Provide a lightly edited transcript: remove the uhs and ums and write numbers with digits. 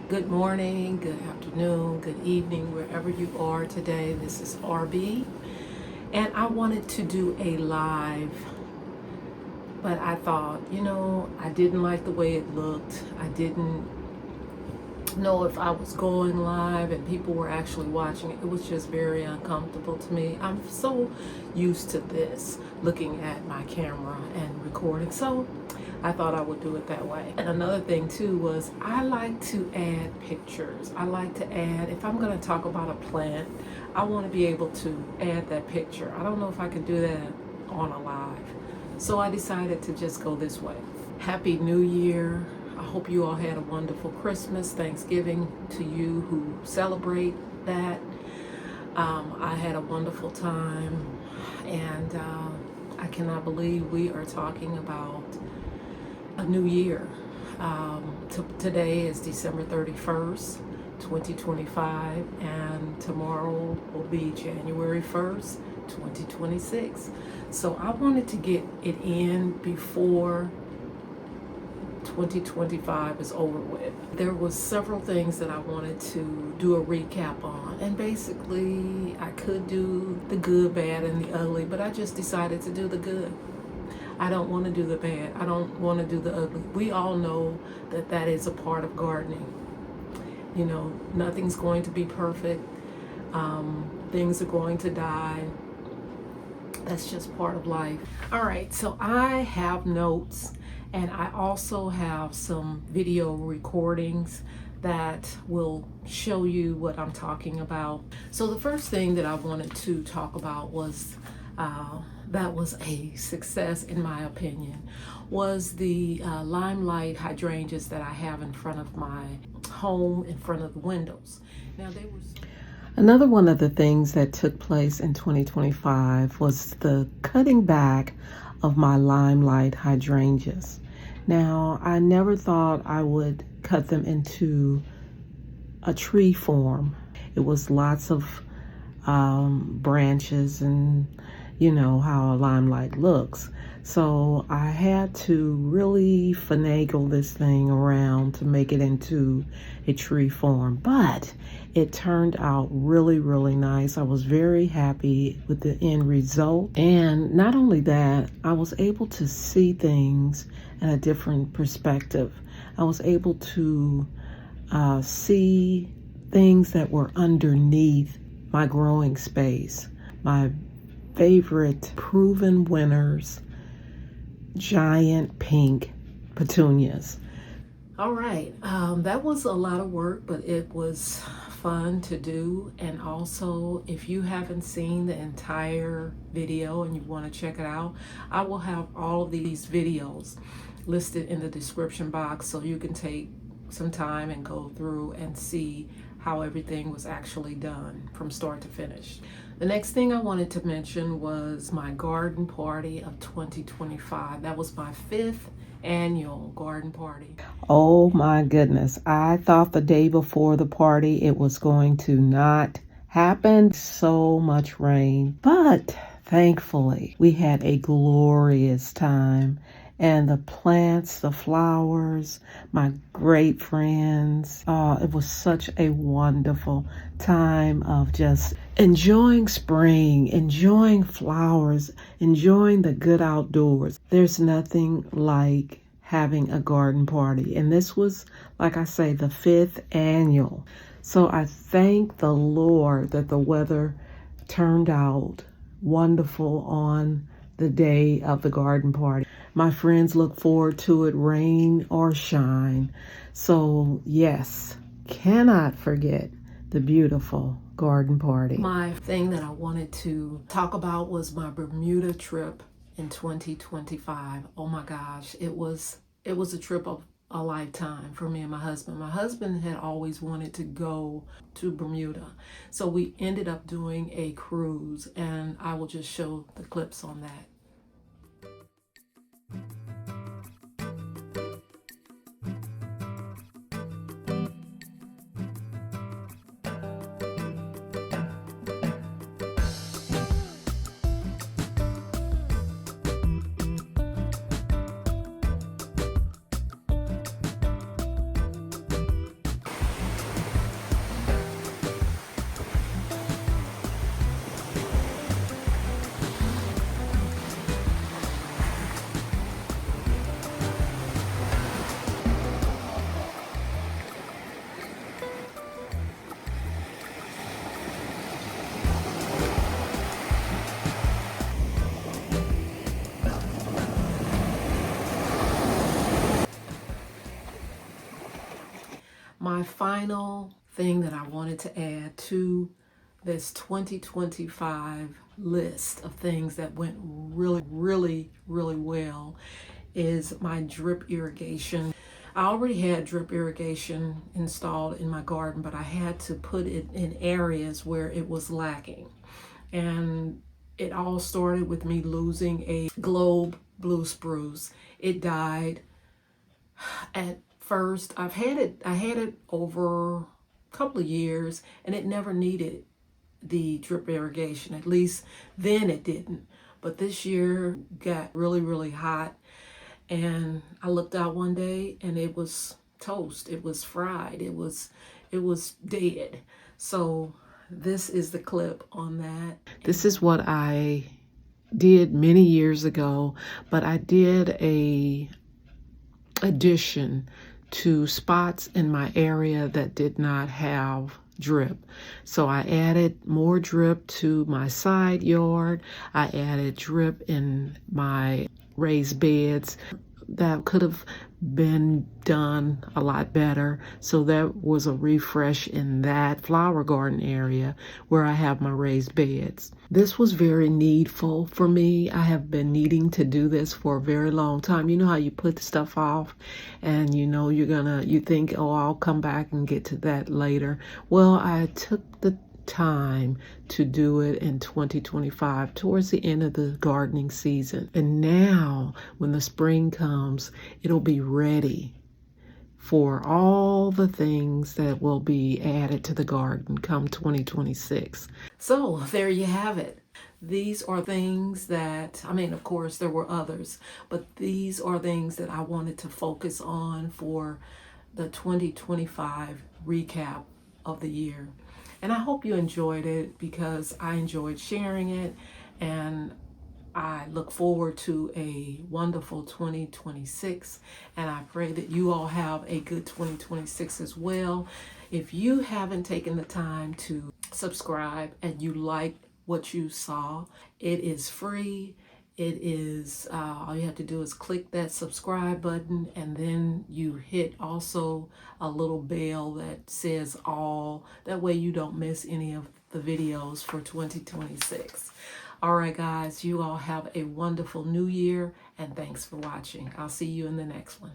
Good morning, good afternoon, good evening, wherever you are today. This is RB, and I wanted to do a live, but I thought, I didn't like the way it looked. I didn't know if I was going live and people were actually watching it. It was just very uncomfortable to me. I'm so used to this, looking at my camera and recording. So I thought I would do it that way. And another thing too was I like to add pictures. I like to add, if I'm going to talk about a plant, I want to be able to add that picture. I don't know if I can do that on a live. So I decided to just go this way. Happy New Year. I hope you all had a wonderful Christmas, Thanksgiving to you who celebrate that. I had a wonderful time, and I cannot believe we are talking about a new year. Today is December 31st, 2025, and tomorrow will be January 1st, 2026. So I wanted to get it in before 2025 is over with. There was several things that I wanted to do a recap on, and basically I could do the good, bad, and the ugly, but I just decided to do the good. I don't want to do the bad. I don't want to do the ugly. We all know that that is a part of gardening. Nothing's going to be perfect. Things are going to die. That's just part of life. All right, so I have notes, and I also have some video recordings that will show you what I'm talking about. So the first thing that I wanted to talk about was that was a success in my opinion, was the Limelight Hydrangeas that I have in front of my home, in front of the windows. Now they were... Another one of the things that took place in 2025 was the cutting back of my Limelight Hydrangeas. Now, I never thought I would cut them into a tree form. It was lots of branches, and you know how a limelight looks. So I had to really finagle this thing around to make it into a tree form, but it turned out really, really nice. I was very happy with the end result. And not only that, I was able to see things in a different perspective. I was able to see things that were underneath my growing space. My favorite proven winners, giant pink petunias. All right, that was a lot of work, but it was fun to do. And also, if you haven't seen the entire video and you want to check it out, I will have all of these videos listed in the description box, so you can take some time and go through and see how everything was actually done from start to finish. The next thing I wanted to mention was my garden party of 2025. That was my 5th annual garden party. Oh my goodness. I thought the day before the party it was going to not happen. So much rain. But thankfully, we had a glorious time. And the plants, the flowers, my great friends. It was such a wonderful time of just enjoying spring, enjoying flowers, enjoying the good outdoors. There's nothing like having a garden party. And this was, like I say, the 5th annual. So I thank the Lord that the weather turned out wonderful on the day of the garden party. My friends look forward to it, rain or shine. So yes, cannot forget the beautiful garden party. My thing that I wanted to talk about was my Bermuda trip in 2025. Oh my gosh, it was a trip of a lifetime for me and my husband. My husband had always wanted to go to Bermuda. So we ended up doing a cruise, and I will just show the clips on that. My final thing that I wanted to add to this 2025 list of things that went really well is my drip irrigation. I already had drip irrigation installed in my garden, but I had to put it in areas where it was lacking. And it all started with me losing a globe blue spruce. It died. At first, I had it over a couple of years, and it never needed the drip irrigation. At least then it didn't. But this year got really hot, and I looked out one day and it was toast. It was fried. It was dead. So this is the clip on that. This is what I did many years ago, but I did a addition to spots in my area that did not have drip. So I added more drip to my side yard. I added drip in my raised beds. That could have been done a lot better. So that was a refresh in that flower garden area where I have my raised beds. This was very needful for me. I have been needing to do this for a very long time. You know how you put stuff off and you know you think, oh, I'll come back and get to that later. Well, I took the time to do it in 2025 towards the end of the gardening season. And now when the spring comes, it'll be ready for all the things that will be added to the garden come 2026. So there you have it. These are things that, I mean, of course there were others, but these are things that I wanted to focus on for the 2025 recap of the year. And I hope you enjoyed it, because I enjoyed sharing it, and I look forward to a wonderful 2026, and I pray that you all have a good 2026 as well. If you haven't taken the time to subscribe and you like what you saw, it is free. It is, all you have to do is click that subscribe button, and then you hit also a little bell that says all. That way you don't miss any of the videos for 2026. All right, guys, you all have a wonderful new year, and thanks for watching. I'll see you in the next one.